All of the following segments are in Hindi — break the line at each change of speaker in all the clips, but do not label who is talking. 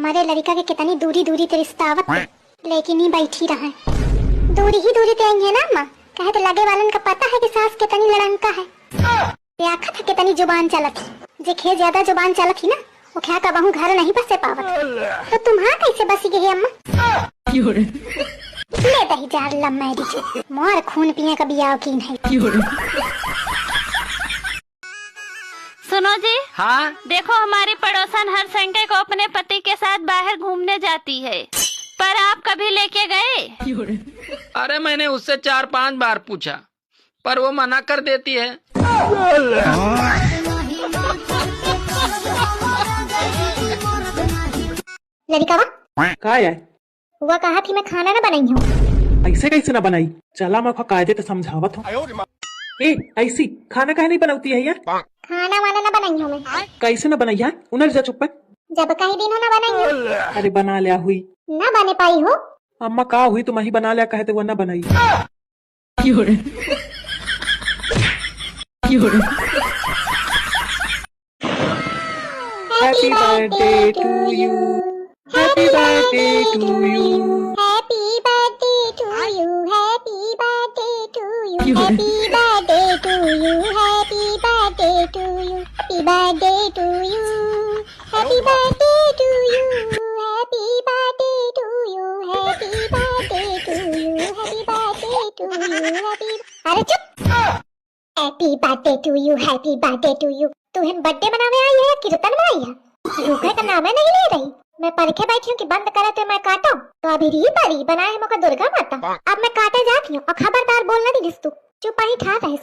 हमारे लड़का के कितनी दूरी दूरी ते रिश्ता आवत है, लेकिन ही बैठी रहा दूरी ही दूरी ते आई है ना अम्मा। कहे तो लगे वालन का पता है कि सास कितनी लड़ंका है। आखा था कितनी जुबान चलत थी, जे खे ज्यादा जुबान चलत थी ना वो क्या का बहू घर नहीं बसे पावत। तो तुम्हारा कैसे बसी गई अम्मा? ले दही जार लम्मा दी मोर खून पिए का बियाह की नहीं।
सुनो जी।
हाँ?
देखो हमारी पड़ोसन हर संडे को अपने पति के साथ बाहर घूमने जाती है, पर आप कभी लेके गए?
अरे मैंने उससे 4-5 बार पूछा पर वो मना कर देती है।
लड़का
का है?
हुआ कहा थी मैं खाना ना बनाई हूँ।
ऐसे कैसे ना बनाई? चला मैं कायदे तो समझावत हूँ। ए ऐसी खाना काहे नहीं बनाती है यार?
खाना वाना ना बनाई हूँ मैं।
कैसे ना बनाई यार? उनर जा चुप।
जब कहीं दिन हो ना बनाई हूँ।
अरे बना लिया हुई
ना बने पाई हो।
अम्मा का हुई तुम ही बना लिया कहते वो ना बनाई। Happy birthday to you, happy birthday to you,
happy birthday to you, happy birthday to you, happy birthday to you, happy birthday to you, happy birthday to you, happy birthday to you, happy birthday to you, happy birthday to you, happy birthday to you, happy. अरे चुप। Happy birthday to you, happy birthday to you. तू है बर्थडे मनाने आई है कि कीर्तन में आई है? रुके का नाम नहीं ले रही। मैं परखे बैठी हूँ कि बंद करे तो मैं काटो, तो अभी री परी बनाए है मौका दुर्गा माता। अब मैं काटे जाती हूँ और खबरदार बोलना नहीं तू। चुप ही ठा रहे।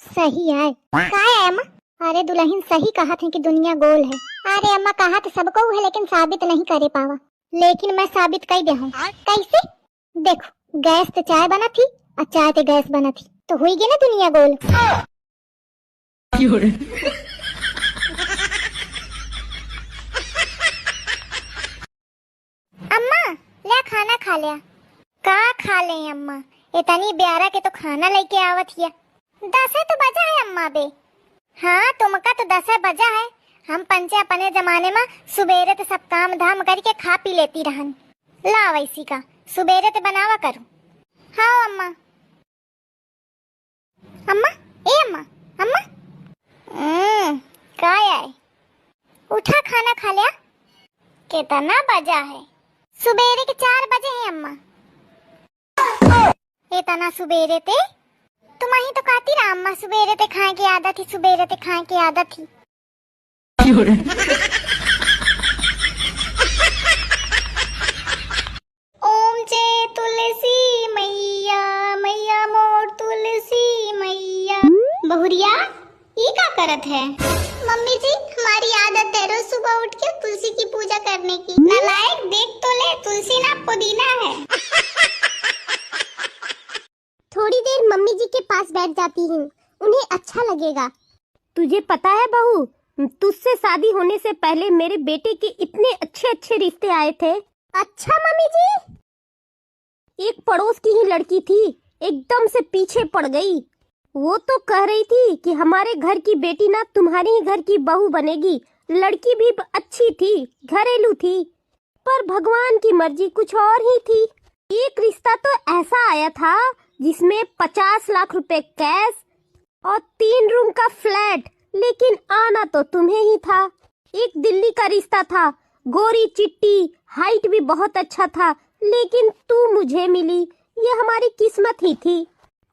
सही है का है अम्मा? अरे दुल्हन सही कहा थी कि दुनिया गोल है। अरे अम्मा कहा तो सबको है लेकिन साबित नहीं करे पावा। लेकिन मैं साबित कर दे हूँ। कैसे? देखो गैस तो चाय बना थी और चाय तो गैस बना थी, तो हुई गई ना दुनिया गोल। अम्मा ले खाना खा लिया। का खा ले अम्मा? इतनी ब्यारा के तो खाना लेके आवत हिया। 10 तो बजा है अम्मा बे। हाँ तुमका तो 10 बजा है। हम पंचे अपने जमाने में सुबेरे तो सब काम धाम करके खा पी लेती रहन। ला वैसी का सुबेरे तो बनावा करूं। हाँ अम्मा। अम्मा ए अम्मा अम्मा का आए? उठा खाना खा लिया। कितना बजा है? सुबेरे के 4 बजे हैं अम्मा। इतना सुबेरे ते तुम ही तो कहती रहा अम्मा सुबेरे ते खाए की आदत थी, सुबेरे ते खाए की आदत थी। ओम जय तुलसी मैया, मैया मोर तुलसी मैया। बहुरिया ये क्या करत है? मम्मी जी हमारी आदत है रोज सुबह उठ के तुलसी की पूजा करने की। नालायक देख तो ले, तुलसी ना पुदीना है। थोड़ी देर मम्मी जी के पास बैठ जाती हूँ, उन्हें अच्छा लगेगा।
तुझे पता है बहू, तुझसे शादी होने से पहले मेरे बेटे के इतने अच्छे अच्छे रिश्ते आए थे।
अच्छा मम्मी जी?
एक पड़ोस की ही लड़की थी, एकदम से पीछे पड़ गई। वो तो कह रही थी कि हमारे घर की बेटी ना तुम्हारे ही घर की बहू बनेगी। लड़की भी अच्छी थी, घरेलू थी, पर भगवान की मर्जी कुछ और ही थी। एक रिश्ता तो ऐसा आया था जिसमें 50 लाख रुपए कैश और 3 रूम का फ्लैट, लेकिन आना तो तुम्हें ही था। एक दिल्ली का रिश्ता था, गोरी चिट्टी, हाइट भी बहुत अच्छा था, लेकिन तू मुझे मिली। ये हमारी किस्मत ही थी।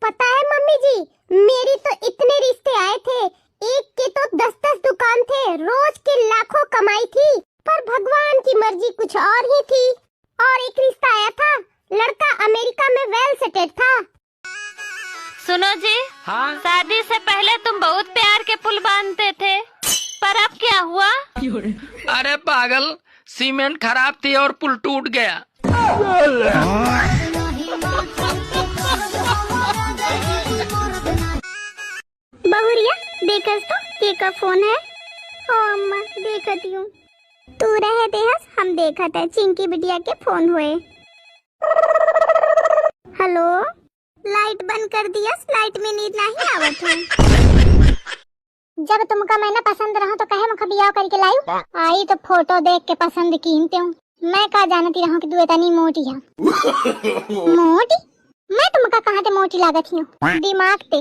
पता है मम्मी जी, मेरी तो इतने रिश्ते आए थे, एक के तो 10-10 दुकान थे, रोज के लाखों कमाई थी, पर भगवान की मर्जी कुछ और ही थी। और एक रिश्ता आया था, लड़का अमेरिका में वेल सेटेड था।
सुनो जी।
हाँ?
शादी से पहले तुम बहुत प्यार के पुल बांधते थे, पर अब क्या हुआ?
अरे पागल, सीमेंट खराब थी और पुल टूट गया।
बहुरिया देखस तो के का फोन है? ओ अम्मा देखती हूँ। तू रहे देहस, हम देखत है चिंकी बिटिया के फोन हुए। हेलो, लाइट बंद कर दिया, लाइट में नींद नहीं आवत है। जब तुमका मैंने पसंद रहा तो कहे मुखा बियाह करके लायू। आई तो फोटो देख के पसंद कीनते हूँ। मैं कहा जानती रहूं कि तू इतनी मोटी है। मोटी? मैं तुमका कहाँ ते मोटी लागत हूँ? दिमाग पे।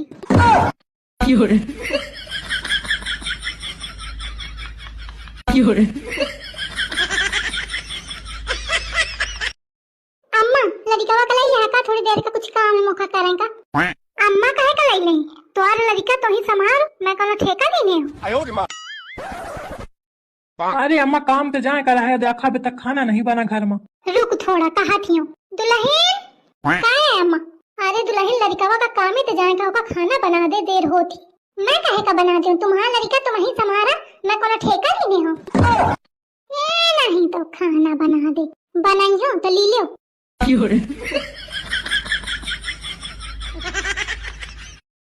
अम्मा लड़का का लाई का थोड़ी देर का कुछ काम है मुखा करेंगे। अम्मा कहे का लाई नहीं तो लड़का तो ही संभाल, मैं कोनो ठेका नहीं हूँ।
अरे अम्मा काम पे जाए करा है, देखा अभी तक खाना नहीं बना घर में।
रुक थोड़ा, कहा थी दुल्हन? क्या है अम्मा? अरे दुल्हन लड़का का काम ही तो जाए का खाना बना दे, देर होती। मैं कहे का बना दूं, तुम्हारा लड़का तुम ही संभाला, मैं कोनो ठेका नहीं हूँ। ये नहीं तो खाना बना दे, बनाई हो तो ली लो।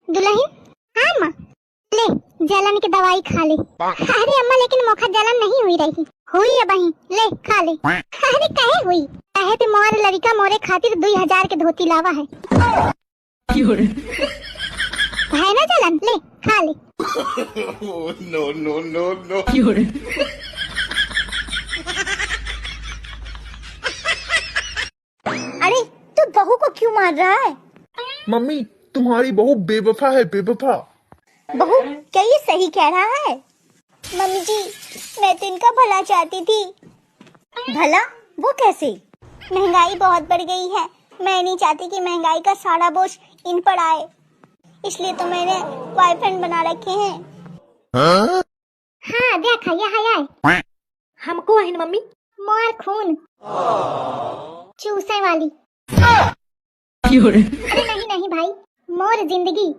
दुल्हन? हाँ अम्मा, ले जलन की दवाई खा ले। अरे अम्मा लेकिन मुखा जलन नहीं हुई रही। हुई है बहन, ले खा ले। अरे कहे हुई? कहे पे मोर लड़का मोरे खातिर 2000 के धोती लावा है। है ना जलन, ले खा ले।
No.
अरे तू बहू को क्यों मार रहा है?
मम्मी तुम्हारी बहू बेवफा है, बेवफा।
बहू क्या ये सही कह रहा है? मम्मी जी मैं तो इनका भला चाहती थी। भला? वो कैसे? महंगाई बहुत बढ़ गई है, मैं नहीं चाहती कि महंगाई का सारा बोझ इन पर आए, इसलिए तो मैंने बॉयफ्रेंड बना रखे हैं।
हाँ देखा यहाँ आए।
हमको है मम्मी
मोर खून चूसे वाली। अरे नहीं भाई, मोर जिंदगी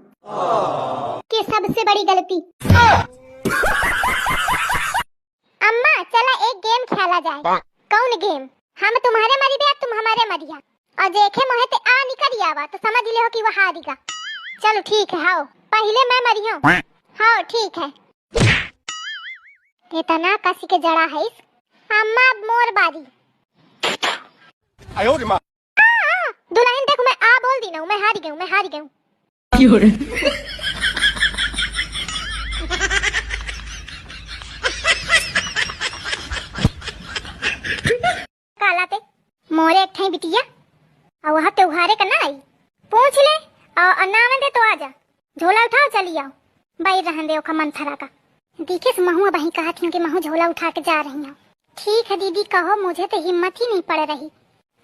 की सबसे बड़ी गलती। अम्मा चला एक गेम खेला जाए। कौन गेम? हम तुम्हारे मरी दिया, तुम हमारे मरिया, और देखे मोहे ते आ निकल आवा तो समझ ले हो कि वो हारेगा। चलो ठीक है, हाओ पहले मैं मरी हूँ। हाओ ठीक है। इतना कसी के जड़ा है इस। अम्मा अब मोर बारी। दुल्हन देखो मैं आ बोल दी ना, मैं हारी गई, मैं हारी गई। कालाते मोरे एक बिटिया और वहाँ त्योहारे का ना आई, पूछ ले और नाम दे तो आजा, झोला उठाओ चली आओ। भाई रहन दे ओखा मंथरा का दिखे महू बही कहा थी कि महू झोला उठा के जा रही हूँ। ठीक है दीदी कहो, मुझे तो हिम्मत ही नहीं पड़ रही।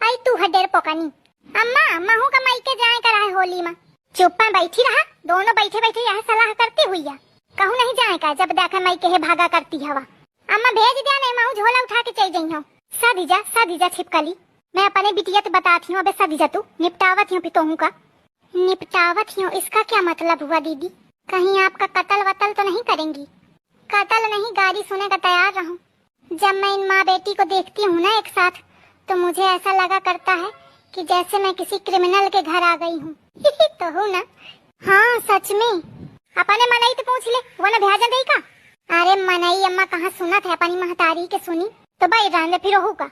आई तू है डेर पोकानी। अम्मा महू का माई के जाए करा है होली में। चुप में बैठी रहा, दोनों बैठे बैठे यहाँ सलाह करते हुई कहूँ नहीं जाए का, जब देखा माई के भागा करती हवा। अम्मा भेज दिया नहीं, महू झोला उठा के चल गई हूँ। सदीजा छिपकली, मैं अपने बिटिया तो बताती हूँ। अबे सदीजा तू निपटावत हूँ पितोहू का, निपटावत हूँ। इसका क्या मतलब हुआ दीदी? कहीं आपका कत्ल वतल तो नहीं करेंगी? कत्ल नहीं, गाली सुने का तैयार रहूं। जब मैं इन माँ बेटी को देखती हूँ ना एक साथ, तो मुझे ऐसा लगा करता है कि जैसे मैं किसी क्रिमिनल के घर आ गई हूँ। तो हूँ ना? हाँ सच में। अपने मनाई तो पूछ ले, वो ना भेजा दे का। अरे मनाई अम्मा कहाँ सुना था, अपनी महतारी के सुनी तो भाई रहने फिर होगा।